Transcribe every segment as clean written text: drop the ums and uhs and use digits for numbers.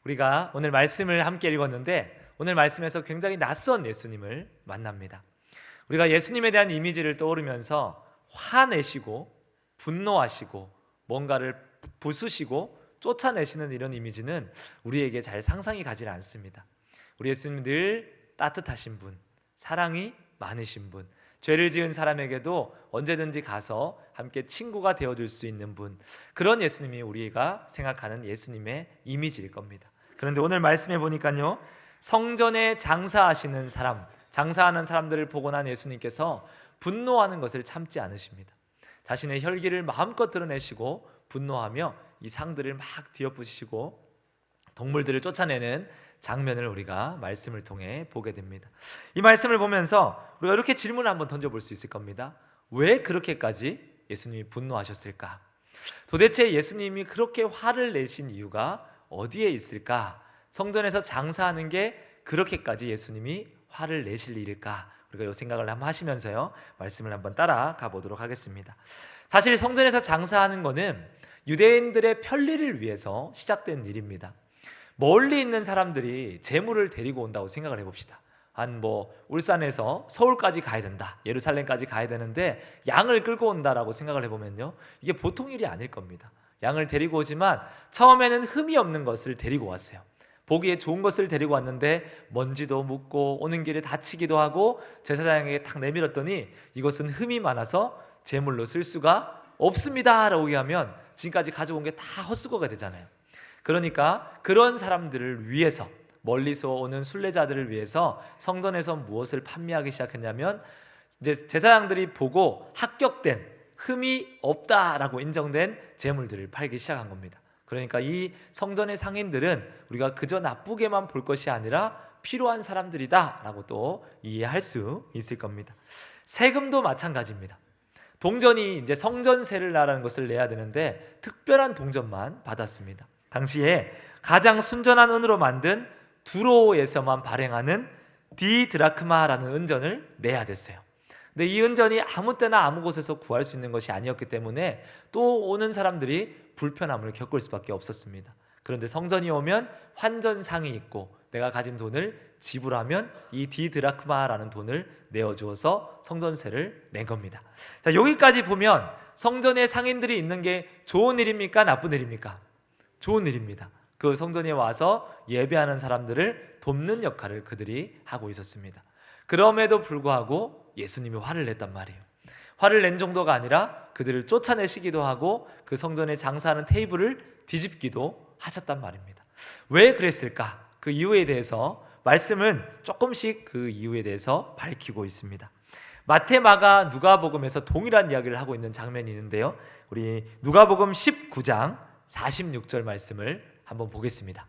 우리가 오늘 말씀을 함께 읽었는데 오늘 말씀에서 굉장히 낯선 예수님을 만납니다. 우리가 예수님에 대한 이미지를 떠오르면서 화내시고 분노하시고 뭔가를 부수시고 쫓아내시는 이런 이미지는 우리에게 잘 상상이 가지 않습니다. 우리 예수님은 늘 따뜻하신 분, 사랑이 많으신 분, 죄를 지은 사람에게도 언제든지 가서 함께 친구가 되어줄 수 있는 분, 그런 예수님이 우리가 생각하는 예수님의 이미지일 겁니다. 그런데 오늘 말씀해 보니까요, 성전에 장사하시는 사람, 장사하는 사람들을 보고 난 예수님께서 분노하는 것을 참지 않으십니다. 자신의 혈기를 마음껏 드러내시고 분노하며 이 상들을 막 뒤엎으시고 동물들을 쫓아내는 장면을 우리가 말씀을 통해 보게 됩니다. 이 말씀을 보면서 우리가 이렇게 질문을 한번 던져볼 수 있을 겁니다. 왜 그렇게까지 예수님이 분노하셨을까? 도대체 예수님이 그렇게 화를 내신 이유가 어디에 있을까? 성전에서 장사하는 게 그렇게까지 예수님이 화를 내실 일일까? 우리가 이 생각을 한번 하시면서요, 말씀을 한번 따라가 보도록 하겠습니다. 사실 성전에서 장사하는 거는 유대인들의 편리를 위해서 시작된 일입니다. 멀리 있는 사람들이 재물을 데리고 온다고 생각을 해봅시다. 한 울산에서 서울까지 가야 된다, 예루살렘까지 가야 되는데 양을 끌고 온다라고 생각을 해보면요, 이게 보통 일이 아닐 겁니다. 양을 데리고 오지만 처음에는 흠이 없는 것을 데리고 왔어요. 보기에 좋은 것을 데리고 왔는데 먼지도 묻고 오는 길에 다치기도 하고 제사장에게 탁 내밀었더니 이것은 흠이 많아서 제물로 쓸 수가 없습니다 라고 얘기하면 지금까지 가져온 게 다 헛수고가 되잖아요. 그러니까 그런 사람들을 위해서, 멀리서 오는 순례자들을 위해서 성전에서 무엇을 판매하기 시작했냐면, 이제 제사장들이 보고 합격된, 흠이 없다라고 인정된 제물들을 팔기 시작한 겁니다. 그러니까 이 성전의 상인들은 우리가 그저 나쁘게만 볼 것이 아니라 필요한 사람들이다 라고 또 이해할 수 있을 겁니다. 세금도 마찬가지입니다. 동전이 이제 성전세를 나라는 것을 내야 되는데 특별한 동전만 받았습니다. 당시에 가장 순전한 은으로 만든 두로에서만 발행하는 디드라크마라는 은전을 내야 됐어요. 근데 이 은전이 아무 때나 아무 곳에서 구할 수 있는 것이 아니었기 때문에 또 오는 사람들이 불편함을 겪을 수밖에 없었습니다. 그런데 성전이 오면 환전상이 있고 내가 가진 돈을 지불하면 이 디드라크마라는 돈을 내어주어서 성전세를 낸 겁니다. 자, 여기까지 보면 성전에 상인들이 있는 게 좋은 일입니까? 나쁜 일입니까? 좋은 일입니다. 그 성전에 와서 예배하는 사람들을 돕는 역할을 그들이 하고 있었습니다. 그럼에도 불구하고 예수님이 화를 냈단 말이에요. 화를 낸 정도가 아니라 그들을 쫓아내시기도 하고 그 성전에 장사하는 테이블을 뒤집기도 하셨단 말입니다. 왜 그랬을까? 그 이유에 대해서 말씀은 조금씩 그 이유에 대해서 밝히고 있습니다. 마태, 마가, 누가복음에서 동일한 이야기를 하고 있는 장면이 있는데요, 우리 누가복음 19장 46절 말씀을 한번 보겠습니다.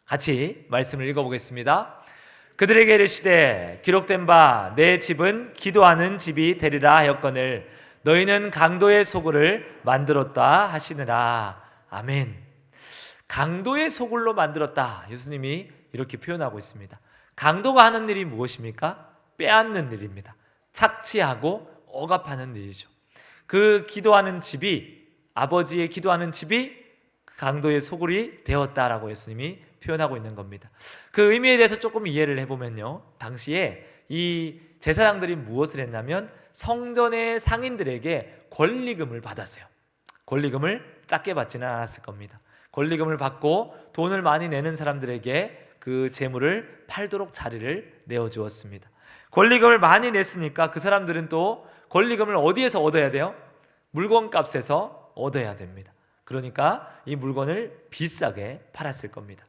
같이 말씀을 읽어보겠습니다. 그들에게 이르시되 기록된 바 내 집은 기도하는 집이 되리라 하였거늘 너희는 강도의 소굴을 만들었다 하시느라. 아멘. 강도의 소굴로 만들었다, 예수님이 이렇게 표현하고 있습니다. 강도가 하는 일이 무엇입니까? 빼앗는 일입니다. 착취하고 억압하는 일이죠. 그 기도하는 집이, 아버지의 기도하는 집이 강도의 소굴이 되었다라고 예수님이 표현하고 있는 겁니다. 그 의미에 대해서 조금 이해를 해보면요, 당시에 이 제사장들이 무엇을 했냐면 성전의 상인들에게 권리금을 받았어요. 권리금을 작게 받지는 않았을 겁니다. 권리금을 받고 돈을 많이 내는 사람들에게 그 재물을 팔도록 자리를 내어주었습니다. 권리금을 많이 냈으니까 그 사람들은 또 권리금을 어디에서 얻어야 돼요? 물건값에서 얻어야 됩니다. 그러니까 이 물건을 비싸게 팔았을 겁니다.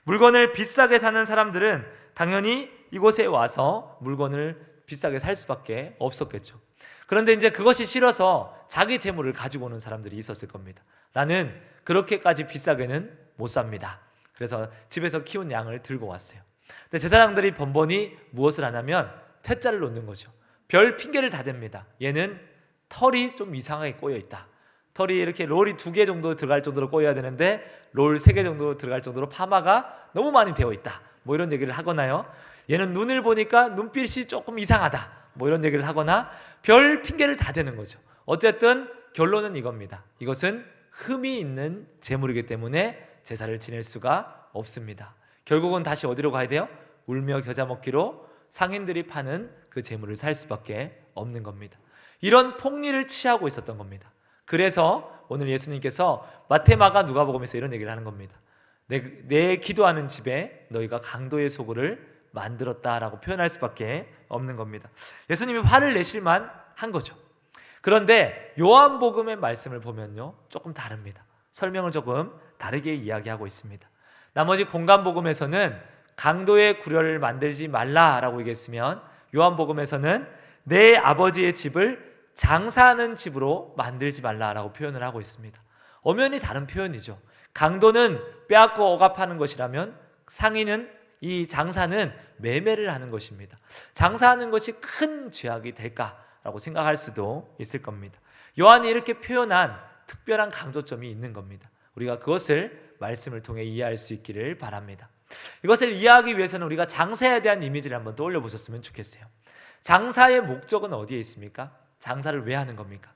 물건을 비싸게 사는 사람들은 당연히 이곳에 와서 물건을 비싸게 살 수밖에 없었겠죠. 그런데 이제 그것이 싫어서 자기 재물을 가지고 오는 사람들이 있었을 겁니다. 나는 그렇게까지 비싸게는 못 삽니다. 그래서 집에서 키운 양을 들고 왔어요. 근데 제사장들이 번번이 무엇을 하냐면 퇴짜를 놓는 거죠. 별 핑계를 다 댑니다. 얘는 털이 좀 이상하게 꼬여 있다. 털이 이렇게 롤이 2개 정도 들어갈 정도로 꼬여야 되는데 롤 3개 정도 들어갈 정도로 파마가 너무 많이 되어 있다, 이런 얘기를 하거나요, 얘는 눈을 보니까 눈빛이 조금 이상하다, 이런 얘기를 하거나 별 핑계를 다 대는 거죠. 어쨌든 결론은 이겁니다. 이것은 흠이 있는 재물이기 때문에 제사를 지낼 수가 없습니다. 결국은 다시 어디로 가야 돼요? 울며 겨자 먹기로 상인들이 파는 그 재물을 살 수밖에 없는 겁니다. 이런 폭리를 취하고 있었던 겁니다. 그래서 오늘 예수님께서 마태, 마가, 누가복음에서 이런 얘기를 하는 겁니다. 내 기도하는 집에 너희가 강도의 소굴을 만들었다라고 표현할 수밖에 없는 겁니다. 예수님이 화를 내실만 한 거죠. 그런데 요한복음의 말씀을 보면요, 조금 다릅니다. 설명을 조금 다르게 이야기하고 있습니다. 나머지 공간복음에서는 강도의 구려를 만들지 말라라고 얘기했으면, 요한복음에서는 내 아버지의 집을 장사하는 집으로 만들지 말라라고 표현을 하고 있습니다. 엄연히 다른 표현이죠. 강도는 빼앗고 억압하는 것이라면 상인은, 이 장사는 매매를 하는 것입니다. 장사하는 것이 큰 죄악이 될까라고 생각할 수도 있을 겁니다. 요한이 이렇게 표현한 특별한 강조점이 있는 겁니다. 우리가 그것을 말씀을 통해 이해할 수 있기를 바랍니다. 이것을 이해하기 위해서는 우리가 장사에 대한 이미지를 한번 떠올려 보셨으면 좋겠어요. 장사의 목적은 어디에 있습니까? 장사를 왜 하는 겁니까?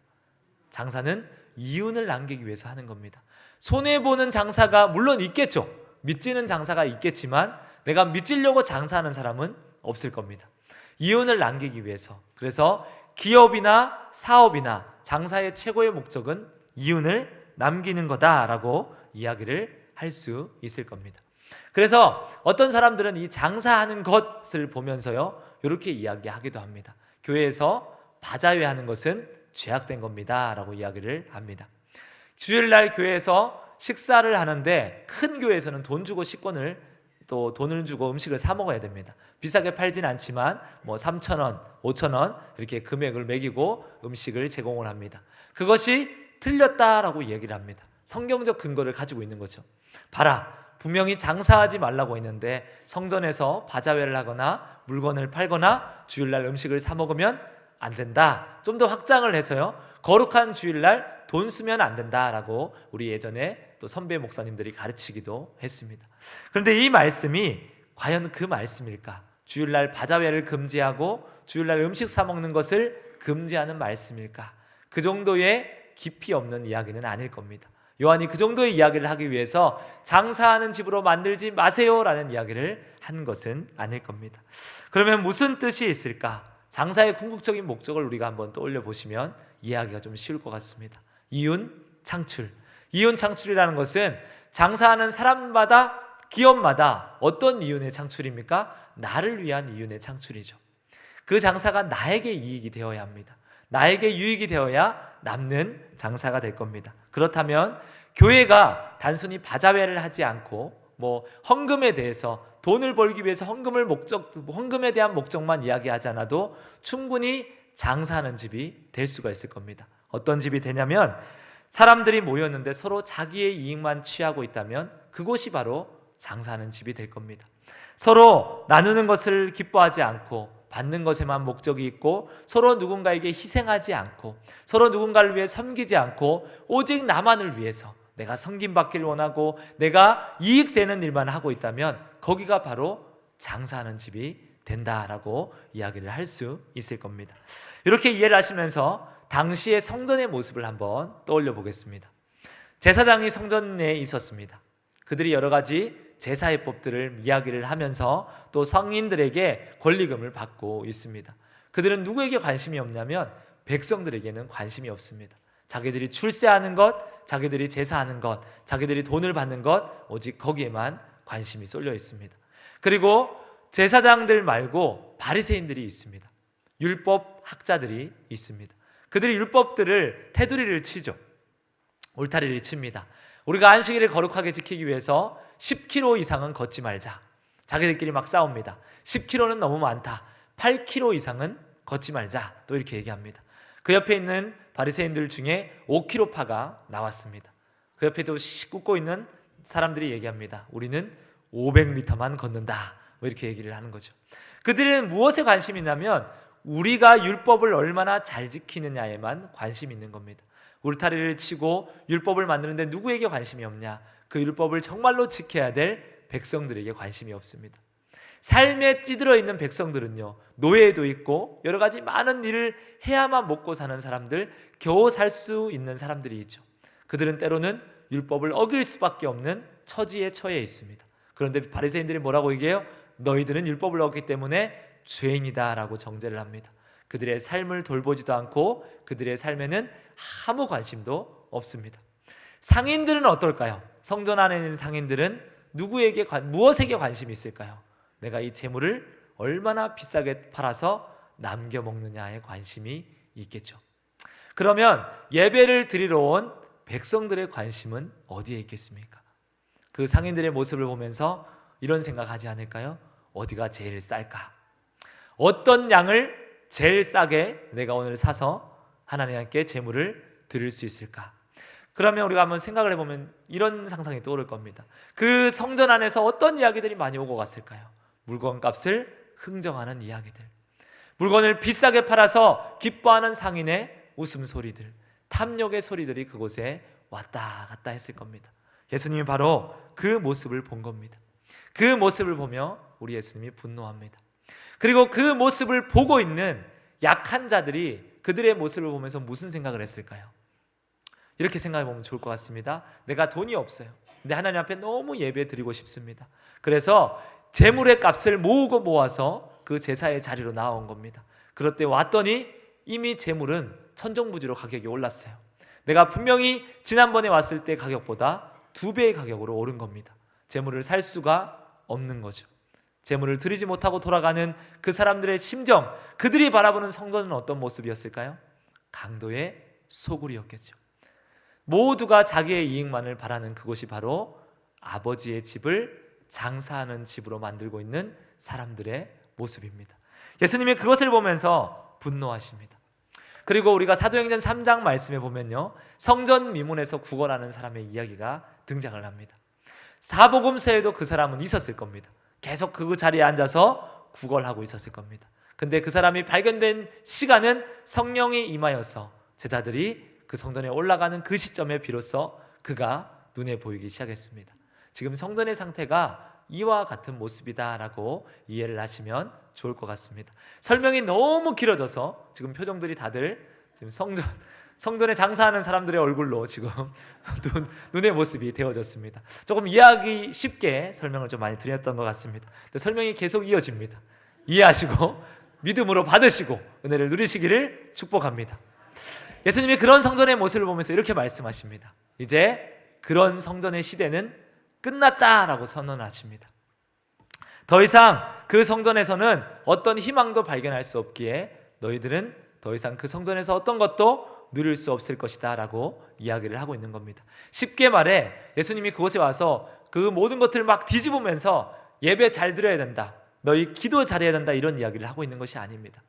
장사는 이윤을 남기기 위해서 하는 겁니다. 손해보는 장사가 물론 있겠죠. 믿지는 장사가 있겠지만 내가 믿으려고 장사하는 사람은 없을 겁니다. 이윤을 남기기 위해서. 그래서 기업이나 사업이나 장사의 최고의 목적은 이윤을 남기는 거다라고 이야기를 할 수 있을 겁니다. 그래서 어떤 사람들은 이 장사하는 것을 보면서요, 이렇게 이야기하기도 합니다. 교회에서 바자회 하는 것은 죄악된 겁니다 라고 이야기를 합니다. 주일날 교회에서 식사를 하는데 큰 교회에서는 돈 주고 식권을, 또 돈을 주고 음식을 사 먹어야 됩니다. 비싸게 팔진 않지만 3,000원, 5,000원 이렇게 금액을 매기고 음식을 제공을 합니다. 그것이 틀렸다라고 얘기를 합니다. 성경적 근거를 가지고 있는 거죠. 봐라, 분명히 장사하지 말라고 했는데 성전에서 바자회를 하거나 물건을 팔거나 주일날 음식을 사 먹으면 안 된다. 좀 더 확장을 해서요, 거룩한 주일날 돈 쓰면 안 된다라고 우리 예전에 또 선배 목사님들이 가르치기도 했습니다. 그런데 이 말씀이 과연 그 말씀일까? 주일날 바자회를 금지하고 주일날 음식 사 먹는 것을 금지하는 말씀일까? 그 정도의 깊이 없는 이야기는 아닐 겁니다. 요한이 그 정도의 이야기를 하기 위해서 장사하는 집으로 만들지 마세요라는 이야기를 한 것은 아닐 겁니다. 그러면 무슨 뜻이 있을까? 장사의 궁극적인 목적을 우리가 한번 떠올려 보시면 이해하기가 좀 쉬울 것 같습니다. 이윤 창출. 이윤 창출이라는 것은 장사하는 사람마다, 기업마다 어떤 이윤의 창출입니까? 나를 위한 이윤의 창출이죠. 그 장사가 나에게 이익이 되어야 합니다. 나에게 유익이 되어야 남는 장사가 될 겁니다. 그렇다면 교회가 단순히 바자회를 하지 않고 헌금에 대해서, 돈을 벌기 위해서 헌금에 대한 목적만 이야기하지 않아도 충분히 장사하는 집이 될 수가 있을 겁니다. 어떤 집이 되냐면, 사람들이 모였는데 서로 자기의 이익만 취하고 있다면 그곳이 바로 장사하는 집이 될 겁니다. 서로 나누는 것을 기뻐하지 않고 받는 것에만 목적이 있고, 서로 누군가에게 희생하지 않고, 서로 누군가를 위해 섬기지 않고 오직 나만을 위해서 내가 섬김받기를 원하고 내가 이익되는 일만 하고 있다면 거기가 바로 장사하는 집이 된다라고 이야기를 할 수 있을 겁니다. 이렇게 이해를 하시면서 당시의 성전의 모습을 한번 떠올려 보겠습니다. 제사장이 성전에 있었습니다. 그들이 여러 가지 제사예법들을 이야기를 하면서 또 성인들에게 권리금을 받고 있습니다. 그들은 누구에게 관심이 없냐면 백성들에게는 관심이 없습니다. 자기들이 출세하는 것, 자기들이 제사하는 것, 자기들이 돈을 받는 것, 오직 거기에만 관심이 쏠려 있습니다. 그리고 제사장들 말고 바리새인들이 있습니다. 율법 학자들이 있습니다. 그들이 율법들을 테두리를 치죠. 울타리를 칩니다. 우리가 안식일을 거룩하게 지키기 위해서 10km 이상은 걷지 말자. 자기들끼리 막 싸웁니다. 10km는 너무 많다. 8km 이상은 걷지 말자. 또 이렇게 얘기합니다. 그 옆에 있는 바리새인들 중에 5km파가 나왔습니다. 그 옆에도 굽고 있는 사람들이 얘기합니다. 우리는 500m만 걷는다. 이렇게 얘기를 하는 거죠. 그들은 무엇에 관심이 있냐면 우리가 율법을 얼마나 잘 지키느냐에만 관심이 있는 겁니다. 울타리를 치고 율법을 만드는데 누구에게 관심이 없냐? 그 율법을 정말로 지켜야 될 백성들에게 관심이 없습니다. 삶에 찌들어 있는 백성들은요, 노예도 있고 여러 가지 많은 일을 해야만 먹고 사는 사람들, 겨우 살 수 있는 사람들이 있죠. 그들은 때로는 율법을 어길 수밖에 없는 처지에 처해 있습니다. 그런데 바리새인들이 뭐라고 얘기해요? 너희들은 율법을 어겼기 때문에 죄인이다라고 정죄를 합니다. 그들의 삶을 돌보지도 않고 그들의 삶에는 아무 관심도 없습니다. 상인들은 어떨까요? 성전 안에 있는 상인들은 무엇에게 관심이 있을까요? 내가 이 재물을 얼마나 비싸게 팔아서 남겨 먹느냐에 관심이 있겠죠. 그러면 예배를 드리러 온 백성들의 관심은 어디에 있겠습니까? 그 상인들의 모습을 보면서 이런 생각하지 않을까요? 어디가 제일 쌀까? 어떤 양을 제일 싸게 내가 오늘 사서 하나님께 제물을 드릴 수 있을까? 그러면 우리가 한번 생각을 해보면 이런 상상이 떠오를 겁니다. 그 성전 안에서 어떤 이야기들이 많이 오고 갔을까요? 물건값을 흥정하는 이야기들, 물건을 비싸게 팔아서 기뻐하는 상인의 웃음소리들, 탐욕의 소리들이 그곳에 왔다 갔다 했을 겁니다. 예수님이 바로 그 모습을 본 겁니다. 그 모습을 보며 우리 예수님이 분노합니다. 그리고 그 모습을 보고 있는 약한 자들이 그들의 모습을 보면서 무슨 생각을 했을까요? 이렇게 생각해 보면 좋을 것 같습니다. 내가 돈이 없어요. 근데 하나님 앞에 너무 예배 드리고 싶습니다. 그래서 제물의 값을 모으고 모아서 그 제사의 자리로 나온 겁니다. 그럴 때 왔더니 이미 제물은 천정부지로 가격이 올랐어요. 내가 분명히 지난번에 왔을 때 가격보다 2배의 가격으로 오른 겁니다. 제물을 살 수가 없는 거죠. 제물을 드리지 못하고 돌아가는 그 사람들의 심정, 그들이 바라보는 성전은 어떤 모습이었을까요? 강도의 소굴이었겠죠. 모두가 자기의 이익만을 바라는 그곳이 바로 아버지의 집을 장사하는 집으로 만들고 있는 사람들의 모습입니다. 예수님이 그것을 보면서 분노하십니다. 그리고 우리가 사도행전 3장 말씀에 보면요, 성전 미문에서 구걸하는 사람의 이야기가 등장을 합니다. 사복음서에도 그 사람은 있었을 겁니다. 계속 그 자리에 앉아서 구걸하고 있었을 겁니다. 근데 그 사람이 발견된 시간은 성령이 임하여서 제자들이 그 성전에 올라가는 그 시점에 비로소 그가 눈에 보이기 시작했습니다. 지금 성전의 상태가 이와 같은 모습이다라고 이해를 하시면 좋을 것 같습니다. 설명이 너무 길어져서 지금 표정들이 다들 지금 성전에 장사하는 사람들의 얼굴로 지금 눈의 모습이 되어졌습니다. 조금 이해하기 쉽게 설명을 좀 많이 드렸던 것 같습니다. 근데 설명이 계속 이어집니다. 이해하시고 믿음으로 받으시고 은혜를 누리시기를 축복합니다. 예수님이 그런 성전의 모습을 보면서 이렇게 말씀하십니다. 이제 그런 성전의 시대는 끝났다라고 선언하십니다. 더 이상 그 성전에서는 어떤 희망도 발견할 수 없기에 너희들은 더 이상 그 성전에서 어떤 것도 누릴 수 없을 것이다 라고 이야기를 하고 있는 겁니다. 쉽게 말해 예수님이 그곳에 와서 그 모든 것들을 막 뒤집으면서 예배 잘 드려야 된다, 너희 기도 잘해야 된다, 이런 이야기를 하고 있는 것이 아닙니다.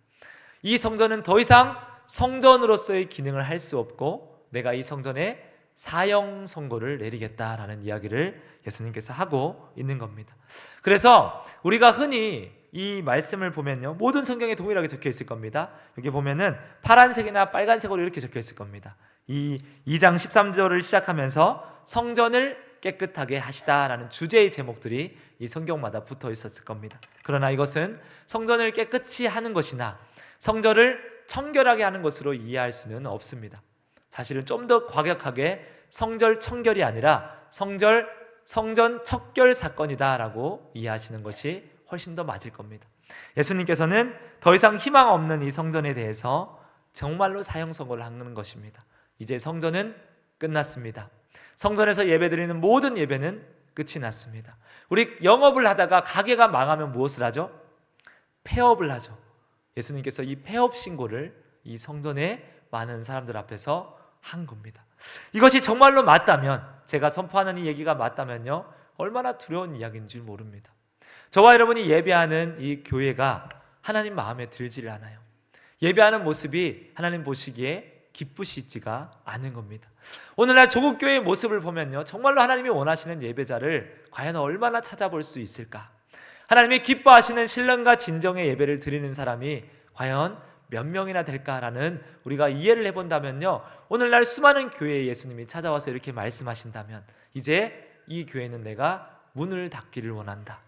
이 성전은 더 이상 성전으로서의 기능을 할 수 없고 내가 이 성전에 사형 선고를 내리겠다라는 이야기를 예수님께서 하고 있는 겁니다. 그래서 우리가 흔히 이 말씀을 보면요, 모든 성경에 동일하게 적혀 있을 겁니다. 여기 보면은 파란색이나 빨간색으로 이렇게 적혀 있을 겁니다. 이 2장 13절을 시작하면서 성전을 깨끗하게 하시다라는 주제의 제목들이 이 성경마다 붙어 있었을 겁니다. 그러나 이것은 성전을 깨끗이 하는 것이나 성전을 청결하게 하는 것으로 이해할 수는 없습니다. 사실은 좀 더 과격하게 성전 청결이 아니라 성전 척결 사건이다라고 이해하시는 것이 훨씬 더 맞을 겁니다. 예수님께서는 더 이상 희망 없는 이 성전에 대해서 정말로 사형 선고를 하는 것입니다. 이제 성전은 끝났습니다. 성전에서 예배드리는 모든 예배는 끝이 났습니다. 우리 영업을 하다가 가게가 망하면 무엇을 하죠? 폐업을 하죠. 예수님께서 이 폐업 신고를 이 성전의 많은 사람들 앞에서 한 겁니다. 이것이 정말로 맞다면, 제가 선포하는 이 얘기가 맞다면요, 얼마나 두려운 이야기인지 모릅니다. 저와 여러분이 예배하는 이 교회가 하나님 마음에 들지를 않아요. 예배하는 모습이 하나님 보시기에 기쁘시지가 않은 겁니다. 오늘날 조국 교회의 모습을 보면요, 정말로 하나님이 원하시는 예배자를 과연 얼마나 찾아볼 수 있을까? 하나님이 기뻐하시는 신령과 진정의 예배를 드리는 사람이 과연 몇 명이나 될까라는 우리가 이해를 해본다면요, 오늘날 수많은 교회에 예수님이 찾아와서 이렇게 말씀하신다면 이제 이 교회는 내가 문을 닫기를 원한다,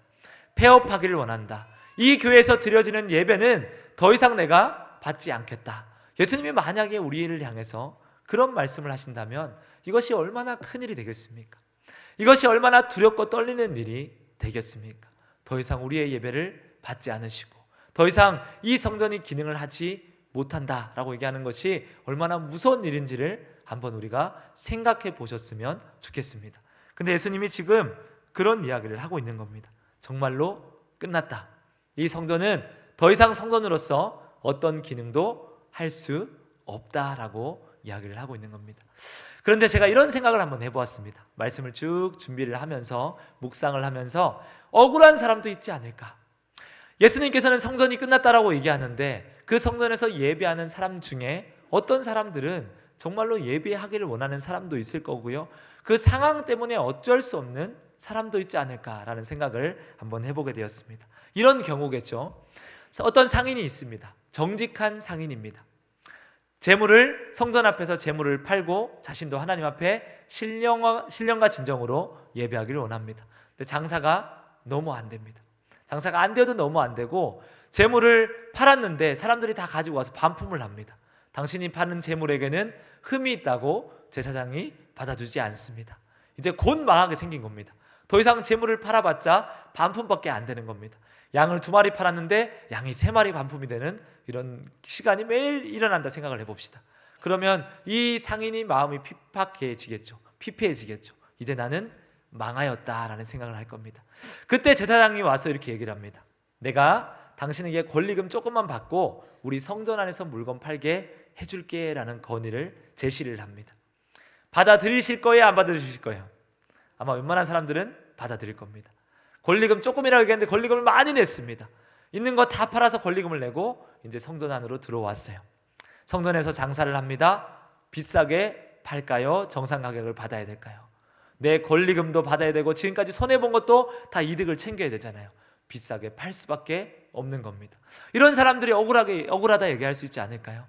폐업하기를 원한다, 이 교회에서 드려지는 예배는 더 이상 내가 받지 않겠다. 예수님이 만약에 우리를 향해서 그런 말씀을 하신다면 이것이 얼마나 큰일이 되겠습니까? 이것이 얼마나 두렵고 떨리는 일이 되겠습니까? 더 이상 우리의 예배를 받지 않으시고 더 이상 이 성전이 기능을 하지 못한다라고 얘기하는 것이 얼마나 무서운 일인지를 한번 우리가 생각해 보셨으면 좋겠습니다. 근데 예수님이 지금 그런 이야기를 하고 있는 겁니다. 정말로 끝났다. 이 성전은 더 이상 성전으로서 어떤 기능도 할 수 없다라고 이야기를 하고 있는 겁니다. 그런데 제가 이런 생각을 한번 해보았습니다. 말씀을 쭉 준비를 하면서 묵상을 하면서 억울한 사람도 있지 않을까? 예수님께서는 성전이 끝났다라고 얘기하는데 그 성전에서 예배하는 사람 중에 어떤 사람들은 정말로 예배하기를 원하는 사람도 있을 거고요. 그 상황 때문에 어쩔 수 없는 사람도 있지 않을까라는 생각을 한번 해보게 되었습니다. 이런 경우겠죠. 어떤 상인이 있습니다. 정직한 상인입니다. 재물을 성전 앞에서 재물을 팔고 자신도 하나님 앞에 신령과 진정으로 예배하기를 원합니다. 근데 장사가 너무 안 됩니다. 장사가 안 돼도 너무 안 되고 재물을 팔았는데 사람들이 다 가지고 와서 반품을 합니다. 당신이 파는 재물에게는 흠이 있다고 제사장이 받아주지 않습니다. 이제 곧 망하게 생긴 겁니다. 더 이상 재물을 팔아봤자 반품밖에 안 되는 겁니다. 양을 2마리 팔았는데 양이 3마리 반품이 되는 이런 시간이 매일 일어난다 생각을 해봅시다. 그러면 이 상인이 마음이 피폐해지겠죠. 이제 나는 망하였다라는 생각을 할 겁니다. 그때 제사장이 와서 이렇게 얘기를 합니다. 내가 당신에게 권리금 조금만 받고 우리 성전 안에서 물건 팔게 해줄게 라는 건의를 제시를 합니다. 받아들이실 거예요? 안 받아들이실 거예요? 아마 웬만한 사람들은 받아들일 겁니다. 권리금 조금이라고 얘기했는데 권리금을 많이 냈습니다. 있는 거 다 팔아서 권리금을 내고 이제 성전 안으로 들어왔어요. 성전에서 장사를 합니다. 비싸게 팔까요? 정상 가격을 받아야 될까요? 내 권리금도 받아야 되고 지금까지 손해본 것도 다 이득을 챙겨야 되잖아요. 비싸게 팔 수밖에 없는 겁니다. 이런 사람들이 억울하다 얘기할 수 있지 않을까요?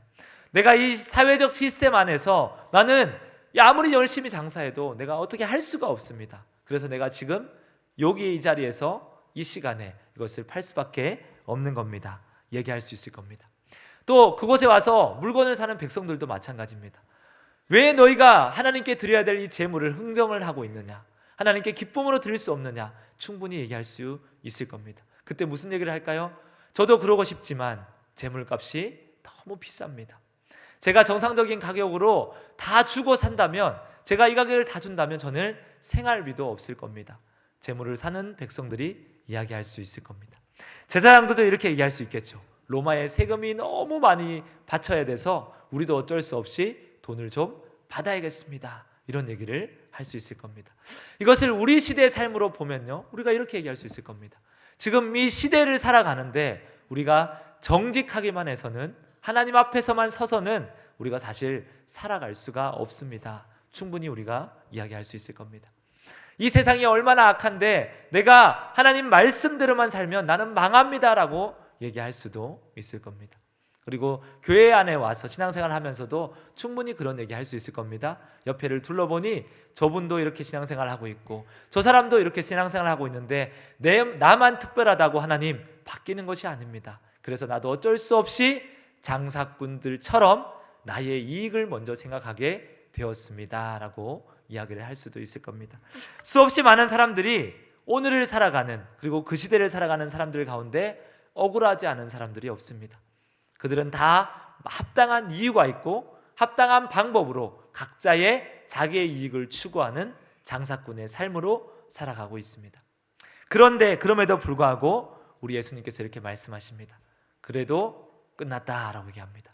내가 이 사회적 시스템 안에서 나는 아무리 열심히 장사해도 내가 어떻게 할 수가 없습니다. 그래서 내가 지금 여기 이 자리에서 이 시간에 이것을 팔 수밖에 없는 겁니다. 얘기할 수 있을 겁니다. 또 그곳에 와서 물건을 사는 백성들도 마찬가지입니다. 왜 너희가 하나님께 드려야 될 이 재물을 흥정을 하고 있느냐? 하나님께 기쁨으로 드릴 수 없느냐? 충분히 얘기할 수 있을 겁니다. 그때 무슨 얘기를 할까요? 저도 그러고 싶지만 재물값이 너무 비쌉니다. 제가 정상적인 가격으로 다 주고 산다면, 제가 이 가격을 다 준다면 저는 생활비도 없을 겁니다. 재물을 사는 백성들이 이야기할 수 있을 겁니다. 제사장들도 이렇게 얘기할 수 있겠죠. 로마의 세금이 너무 많이 바쳐야 돼서 우리도 어쩔 수 없이 돈을 좀 받아야겠습니다. 이런 얘기를 할 수 있을 겁니다. 이것을 우리 시대의 삶으로 보면요, 우리가 이렇게 얘기할 수 있을 겁니다. 지금 이 시대를 살아가는데 우리가 정직하기만 해서는, 하나님 앞에서만 서서는 우리가 사실 살아갈 수가 없습니다. 충분히 우리가 이야기할 수 있을 겁니다. 이 세상이 얼마나 악한데 내가 하나님 말씀대로만 살면 나는 망합니다라고 얘기할 수도 있을 겁니다. 그리고 교회 안에 와서 신앙생활 하면서도 충분히 그런 얘기할 수 있을 겁니다. 옆에를 둘러보니 저분도 이렇게 신앙생활 하고 있고 저 사람도 이렇게 신앙생활 하고 있는데 나만 특별하다고 하나님 바뀌는 것이 아닙니다. 그래서 나도 어쩔 수 없이 장사꾼들처럼 나의 이익을 먼저 생각하게 되었습니다 라고 이야기를 할 수도 있을 겁니다. 수없이 많은 사람들이 오늘을 살아가는, 그리고 그 시대를 살아가는 사람들 가운데 억울하지 않은 사람들이 없습니다. 그들은 다 합당한 이유가 있고 합당한 방법으로 각자의 자기의 이익을 추구하는 장사꾼의 삶으로 살아가고 있습니다. 그런데 그럼에도 불구하고 우리 예수님께서 이렇게 말씀하십니다. 그래도 끝났다라고 얘기합니다.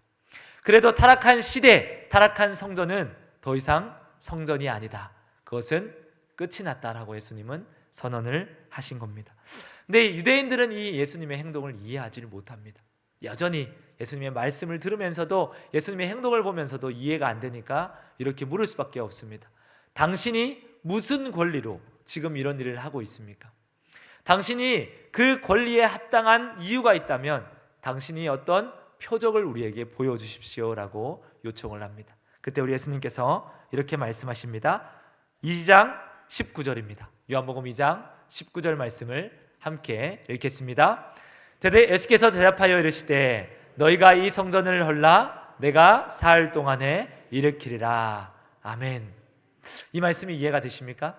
그래도 타락한 시대, 타락한 성전은 더 이상 성전이 아니다. 그것은 끝이 났다라고 예수님은 선언을 하신 겁니다. 근데 유대인들은 이 예수님의 행동을 이해하지를 못합니다. 여전히 예수님의 말씀을 들으면서도 예수님의 행동을 보면서도 이해가 안 되니까 이렇게 물을 수밖에 없습니다. 당신이 무슨 권리로 지금 이런 일을 하고 있습니까? 당신이 그 권리에 합당한 이유가 있다면 당신이 어떤 표적을 우리에게 보여주십시오라고 요청을 합니다. 그때 우리 예수님께서 이렇게 말씀하십니다. 2장 19절입니다. 요한복음 2장 19절 말씀을 함께 읽겠습니다. 예수께서 대답하여 이르시되 너희가 이 성전을 헐라 내가 사흘 동안에 일으키리라. 아멘. 이 말씀이 이해가 되십니까?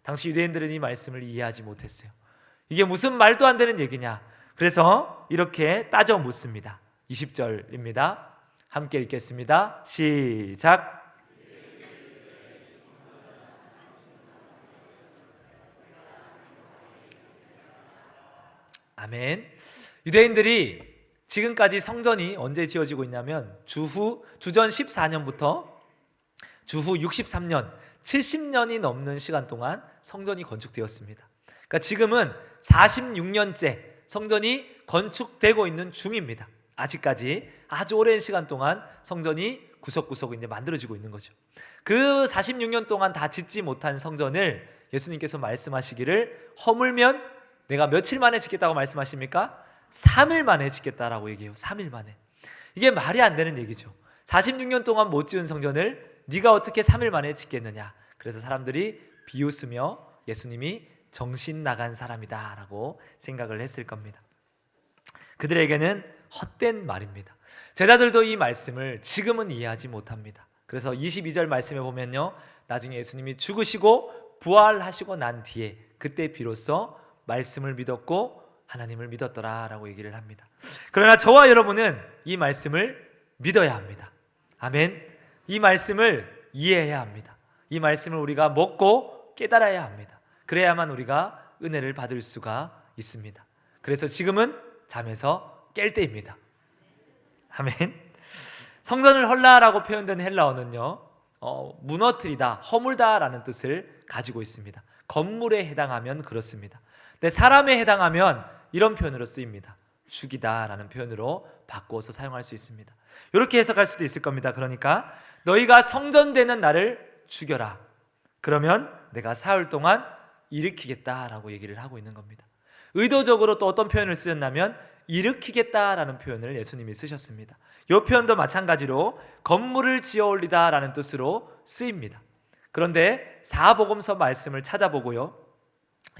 당시 유대인들은 이 말씀을 이해하지 못했어요. 이게 무슨 말도 안 되는 얘기냐? 그래서 이렇게 따져 묻습니다. 20절입니다. 함께 읽겠습니다. 시작. 아멘. 유대인들이 지금까지 성전이 언제 지어지고 있냐면 주전 14년부터 주후 63년, 70년이 넘는 시간 동안 성전이 건축되었습니다. 그러니까 지금은 46년째 성전이 건축되고 있는 중입니다. 아직까지 아주 오랜 시간 동안 성전이 구석구석 이제 만들어지고 있는 거죠. 그 46년 동안 다 짓지 못한 성전을 예수님께서 말씀하시기를 허물면 내가 며칠 만에 짓겠다고 말씀하십니까? 3일 만에 짓겠다라고 얘기해요. 3일 만에. 이게 말이 안 되는 얘기죠. 46년 동안 못 지은 성전을 네가 어떻게 3일 만에 짓겠느냐. 그래서 사람들이 비웃으며 예수님이 정신 나간 사람이다 라고 생각을 했을 겁니다. 그들에게는 헛된 말입니다. 제자들도 이 말씀을 지금은 이해하지 못합니다. 그래서 22절 말씀에 보면요, 나중에 예수님이 죽으시고 부활하시고 난 뒤에 그때 비로소 말씀을 믿었고 하나님을 믿었더라 라고 얘기를 합니다. 그러나 저와 여러분은 이 말씀을 믿어야 합니다. 아멘. 이 말씀을 이해해야 합니다. 이 말씀을 우리가 먹고 깨달아야 합니다. 그래야만 우리가 은혜를 받을 수가 있습니다. 그래서 지금은 잠에서 깰 때입니다. 아멘. 성전을 헐라라고 표현된 헬라어는요, 무너뜨리다, 허물다라는 뜻을 가지고 있습니다. 건물에 해당하면 그렇습니다. 근데 사람에 해당하면 이런 표현으로 쓰입니다. 죽이다라는 표현으로 바꿔서 사용할 수 있습니다. 이렇게 해석할 수도 있을 겁니다. 그러니까 너희가 성전되는 날을 죽여라. 그러면 내가 사흘 동안 일으키겠다라고 얘기를 하고 있는 겁니다. 의도적으로 또 어떤 표현을 쓰셨냐면 일으키겠다라는 표현을 예수님이 쓰셨습니다. 이 표현도 마찬가지로 건물을 지어 올리다라는 뜻으로 쓰입니다. 그런데 사복음서 말씀을 찾아보고요,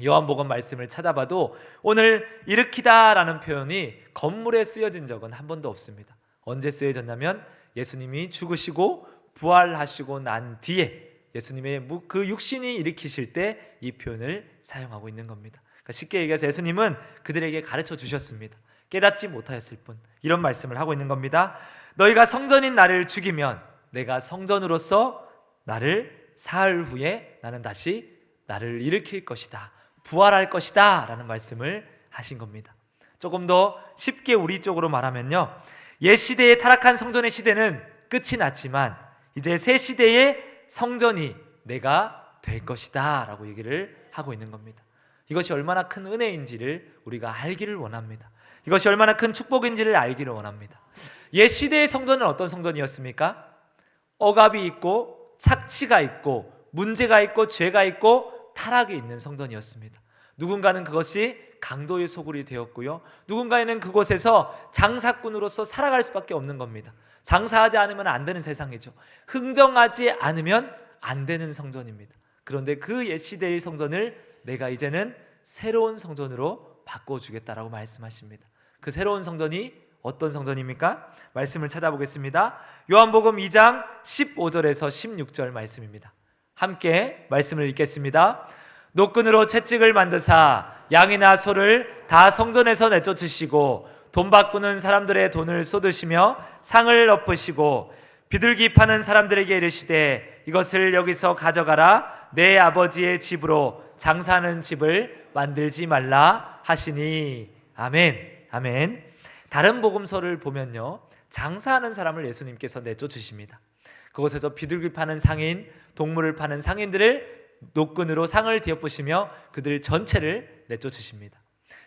요한복음 말씀을 찾아봐도 오늘 일으키다라는 표현이 건물에 쓰여진 적은 한 번도 없습니다. 언제 쓰여졌냐면 예수님이 죽으시고 부활하시고 난 뒤에 예수님의 그 육신이 일으키실 때 이 표현을 사용하고 있는 겁니다. 그러니까 쉽게 얘기해서 예수님은 그들에게 가르쳐 주셨습니다. 깨닫지 못하였을 뿐. 이런 말씀을 하고 있는 겁니다. 너희가 성전인 나를 죽이면 내가 성전으로서 나를 사흘 후에 나는 다시 나를 일으킬 것이다, 부활할 것이다 라는 말씀을 하신 겁니다. 조금 더 쉽게 우리 쪽으로 말하면요, 옛 시대의 타락한 성전의 시대는 끝이 났지만 이제 새 시대의 성전이 내가 될 것이다 라고 얘기를 하고 있는 겁니다. 이것이 얼마나 큰 은혜인지를 우리가 알기를 원합니다. 이것이 얼마나 큰 축복인지를 알기를 원합니다. 옛 시대의 성전은 어떤 성전이었습니까? 억압이 있고 착취가 있고 문제가 있고 죄가 있고 타락이 있는 성전이었습니다. 누군가는 그것이 강도의 소굴이 되었고요, 누군가는 그곳에서 장사꾼으로서 살아갈 수밖에 없는 겁니다. 장사하지 않으면 안 되는 세상이죠. 흥정하지 않으면 안 되는 성전입니다. 그런데 그 옛 시대의 성전을 내가 이제는 새로운 성전으로 바꿔주겠다라고 말씀하십니다. 그 새로운 성전이 어떤 성전입니까? 말씀을 찾아보겠습니다. 요한복음 2장 15절에서 16절 말씀입니다. 함께 말씀을 읽겠습니다. 노끈으로 채찍을 만드사 양이나 소를 다 성전에서 내쫓으시고 돈 바꾸는 사람들의 돈을 쏟으시며 상을 엎으시고 비둘기 파는 사람들에게 이르시되 이것을 여기서 가져가라. 내 아버지의 집으로 장사하는 집을 만들지 말라 하시니. 아멘. 아멘. 다른 복음서를 보면요, 장사하는 사람을 예수님께서 내쫓으십니다. 그곳에서 비둘기 파는 상인, 동물을 파는 상인들을 노끈으로 상을 뒤엎으시며 그들 전체를 내쫓으십니다.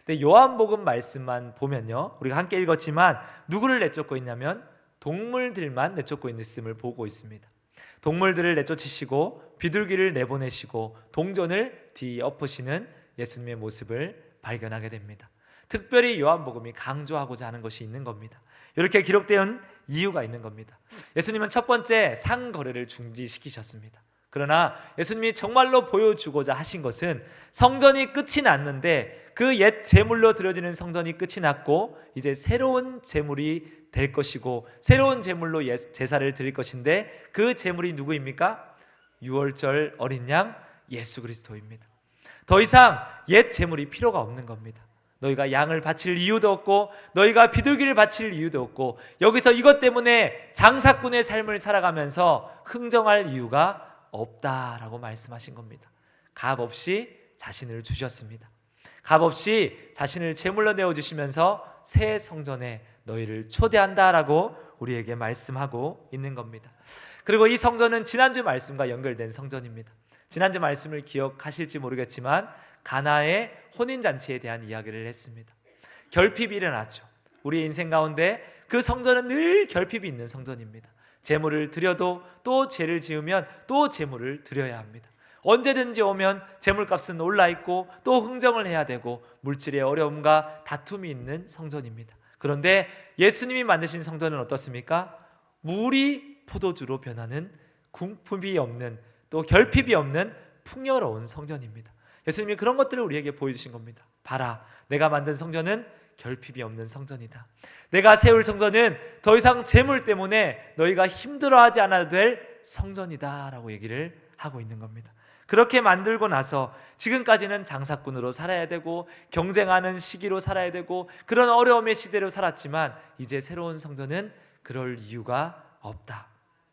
근데 요한복음 말씀만 보면요, 우리가 함께 읽었지만 누구를 내쫓고 있냐면 동물들만 내쫓고 있음을 보고 있습니다. 동물들을 내쫓으시고 비둘기를 내보내시고 동전을 뒤엎으시는 예수님의 모습을 발견하게 됩니다. 특별히 요한복음이 강조하고자 하는 것이 있는 겁니다. 이렇게 기록된 이유가 있는 겁니다. 예수님은 첫 번째 상거래를 중지시키셨습니다. 그러나 예수님이 정말로 보여주고자 하신 것은 성전이 끝이 났는데 그 옛 제물로 드려지는 성전이 끝이 났고 이제 새로운 제물이 될 것이고 새로운 제물로 제사를 드릴 것인데 그 제물이 누구입니까? 유월절 어린 양 예수 그리스도입니다. 더 이상 옛 재물이 필요가 없는 겁니다. 너희가 양을 바칠 이유도 없고 너희가 비둘기를 바칠 이유도 없고 여기서 이것 때문에 장사꾼의 삶을 살아가면서 흥정할 이유가 없다라고 말씀하신 겁니다. 값 없이 자신을 주셨습니다. 값 없이 자신을 제물로 내어주시면서 새 성전에 너희를 초대한다라고 우리에게 말씀하고 있는 겁니다. 그리고 이 성전은 지난주 말씀과 연결된 성전입니다. 지난주 말씀을 기억하실지 모르겠지만 가나의 혼인잔치에 대한 이야기를 했습니다. 결핍이 일어났죠. 우리의 인생 가운데 그 성전은 늘 결핍이 있는 성전입니다. 제물을 드려도 또 죄를 지으면 또 제물을 드려야 합니다. 언제든지 오면 제물값은 올라 있고 또 흥정을 해야 되고 물질의 어려움과 다툼이 있는 성전입니다. 그런데 예수님이 만드신 성전은 어떻습니까? 물이 포도주로 변하는 궁핍이 없는 또 결핍이 없는 풍요로운 성전입니다. 예수님이 그런 것들을 우리에게 보여주신 겁니다. 봐라, 내가 만든 성전은 결핍이 없는 성전이다. 내가 세울 성전은 더 이상 재물 때문에 너희가 힘들어하지 않아도 될 성전이다 라고 얘기를 하고 있는 겁니다. 그렇게 만들고 나서 지금까지는 장사꾼으로 살아야 되고 경쟁하는 시기로 살아야 되고 그런 어려움의 시대로 살았지만 이제 새로운 성전은 그럴 이유가 없다.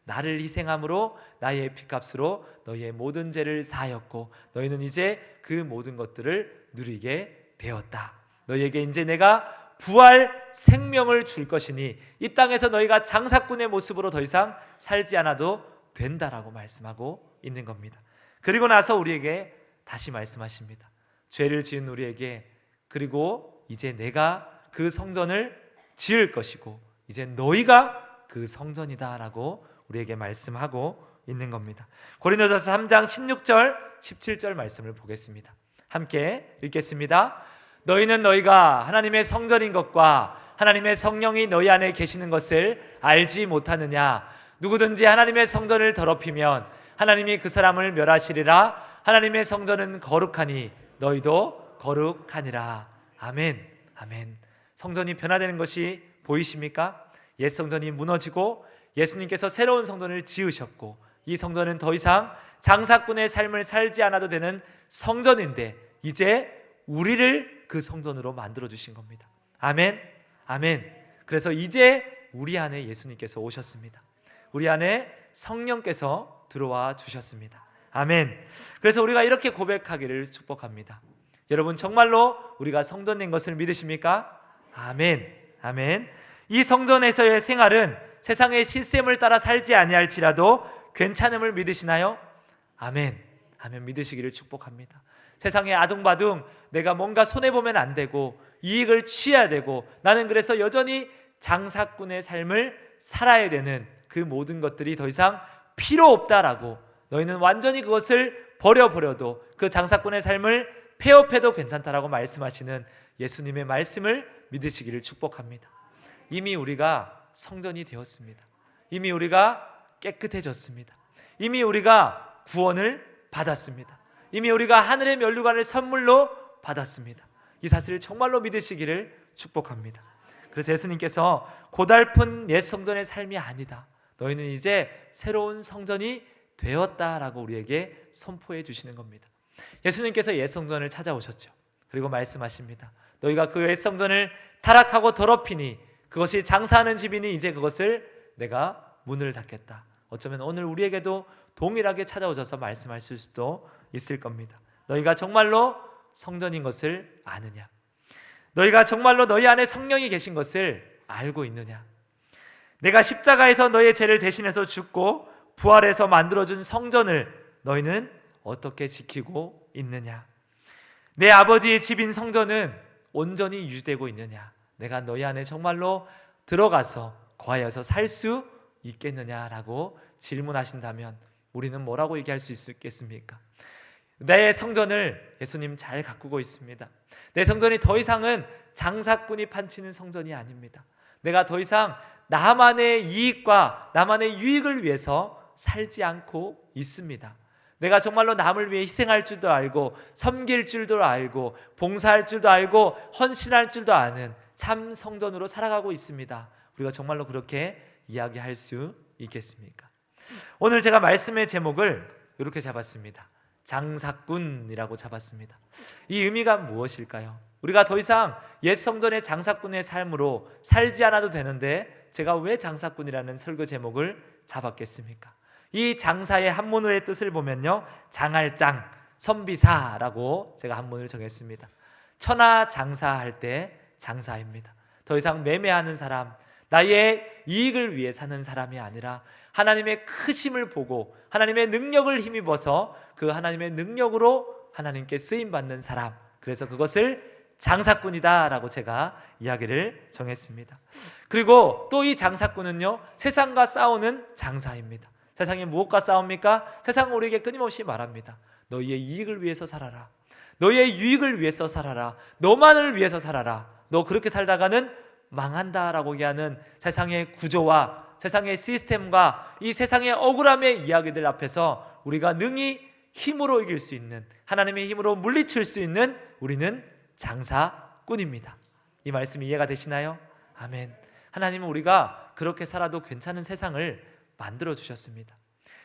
나를 희생함으로 나의 피값으로 너희의 모든 죄를 사하였고 너희는 이제 그 모든 것들을 누리게 되었다. 너희에게 이제 내가 부활 생명을 줄 것이니 이 땅에서 너희가 장사꾼의 모습으로 더 이상 살지 않아도 된다라고 말씀하고 있는 겁니다. 그리고 나서 우리에게 다시 말씀하십니다. 죄를 지은 우리에게 그리고 이제 내가 그 성전을 지을 것이고 이제 너희가 그 성전이다라고 우리에게 말씀하고 있는 겁니다. 고린도전서 3장 16절 17절 말씀을 보겠습니다. 함께 읽겠습니다. 너희는 너희가 하나님의 성전인 것과 하나님의 성령이 너희 안에 계시는 것을 알지 못하느냐? 누구든지 하나님의 성전을 더럽히면 하나님이 그 사람을 멸하시리라. 하나님의 성전은 거룩하니 너희도 거룩하니라. 아멘. 아멘. 성전이 변화되는 것이 보이십니까? 옛 성전이 무너지고 예수님께서 새로운 성전을 지으셨고 이 성전은 더 이상 장사꾼의 삶을 살지 않아도 되는 성전인데 이제 우리를 그 성전으로 만들어 주신 겁니다. 아멘. 아멘. 그래서 이제 우리 안에 예수님께서 오셨습니다. 우리 안에 성령께서 들어와 주셨습니다. 아멘. 그래서 우리가 이렇게 고백하기를 축복합니다. 여러분 정말로 우리가 성전된 것을 믿으십니까? 아멘. 아멘. 이 성전에서의 생활은 세상의 시스템을 따라 살지 아니할지라도 괜찮음을 믿으시나요? 아멘. 아멘. 믿으시기를 축복합니다. 세상에 아둥바둥 내가 뭔가 손해보면 안 되고 이익을 취해야 되고 나는 그래서 여전히 장사꾼의 삶을 살아야 되는 그 모든 것들이 더 이상 필요 없다라고 너희는 완전히 그것을 버려버려도 그 장사꾼의 삶을 폐업해도 괜찮다라고 말씀하시는 예수님의 말씀을 믿으시기를 축복합니다. 이미 우리가 성전이 되었습니다. 이미 우리가 깨끗해졌습니다. 이미 우리가 구원을 받았습니다. 이미 우리가 하늘의 면류관을 선물로 받았습니다. 이 사실을 정말로 믿으시기를 축복합니다. 그래서 예수님께서 고달픈 옛 성전의 삶이 아니다. 너희는 이제 새로운 성전이 되었다라고 우리에게 선포해 주시는 겁니다. 예수님께서 옛 성전을 찾아오셨죠. 그리고 말씀하십니다. 너희가 그 옛 성전을 타락하고 더럽히니 그것이 장사하는 집이니 이제 그것을 내가 문을 닫겠다. 어쩌면 오늘 우리에게도 동일하게 찾아오셔서 말씀하실 수도 있을 겁니다. 너희가 정말로 성전인 것을 아느냐? 너희가 정말로 너희 안에 성령이 계신 것을 알고 있느냐? 내가 십자가에서 너희의 죄를 대신해서 죽고 부활해서 만들어준 성전을 너희는 어떻게 지키고 있느냐? 내 아버지의 집인 성전은 온전히 유지되고 있느냐? 내가 너희 안에 정말로 들어가서 거하여서 살 수 있겠느냐라고 질문하신다면 우리는 뭐라고 얘기할 수 있겠습니까? 내 성전을 예수님 잘 가꾸고 있습니다. 내 성전이 더 이상은 장사꾼이 판치는 성전이 아닙니다. 내가 더 이상 나만의 이익과 나만의 유익을 위해서 살지 않고 있습니다. 내가 정말로 남을 위해 희생할 줄도 알고 섬길 줄도 알고 봉사할 줄도 알고 헌신할 줄도 아는 참 성전으로 살아가고 있습니다. 우리가 정말로 그렇게 이야기할 수 있겠습니까? 오늘 제가 말씀의 제목을 이렇게 잡았습니다. 장사꾼이라고 잡았습니다. 이 의미가 무엇일까요? 우리가 더 이상 옛 성전의 장사꾼의 삶으로 살지 않아도 되는데 제가 왜 장사꾼이라는 설교 제목을 잡았겠습니까? 이 장사의 한문어의 뜻을 보면요, 장할장, 선비사라고 제가 한문을 정했습니다. 천하 장사할 때 장사입니다. 더 이상 매매하는 사람, 나의 이익을 위해 사는 사람이 아니라 하나님의 크심을 보고 하나님의 능력을 힘입어서 그 하나님의 능력으로 하나님께 쓰임받는 사람, 그래서 그것을 장사꾼이다라고 제가 이야기를 정했습니다. 그리고 또 이 장사꾼은요, 세상과 싸우는 장사입니다. 세상이 무엇과 싸웁니까? 세상은 우리에게 끊임없이 말합니다. 너희의 이익을 위해서 살아라. 너희의 유익을 위해서 살아라. 너만을 위해서 살아라. 너 그렇게 살다가는 망한다라고 얘기하는 세상의 구조와 세상의 시스템과 이 세상의 억울함의 이야기들 앞에서 우리가 능히 힘으로 이길 수 있는, 하나님의 힘으로 물리칠 수 있는 우리는 장사꾼입니다. 이 말씀이 이해가 되시나요? 아멘. 하나님은 우리가 그렇게 살아도 괜찮은 세상을 만들어 주셨습니다.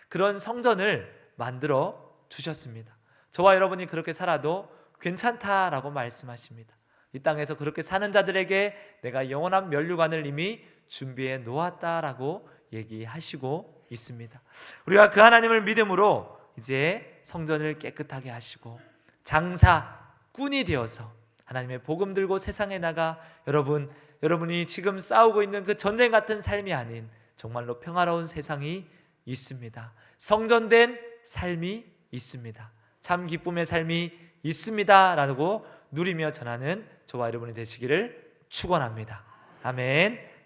그런 성전을 만들어 주셨습니다. 저와 여러분이 그렇게 살아도 괜찮다라고 말씀하십니다. 이 땅에서 그렇게 사는 자들에게 내가 영원한 면류관을 이미 준비해 놓았다라고 얘기하시고 있습니다. 우리가 그 하나님을 믿음으로 이제 성전을 깨끗하게 하시고 장사꾼이 되어서 하나님의 복음 들고 세상에 나가 여러분이 지금 싸우고 있는 그 전쟁 같은 삶이 아닌 정말로 평화로운 세상이 있습니다. 성전된 삶이 있습니다. 참 기쁨의 삶이 있습니다 라고 누리며 전하는 저와 여러분이 되시기를 축원합니다. 아멘.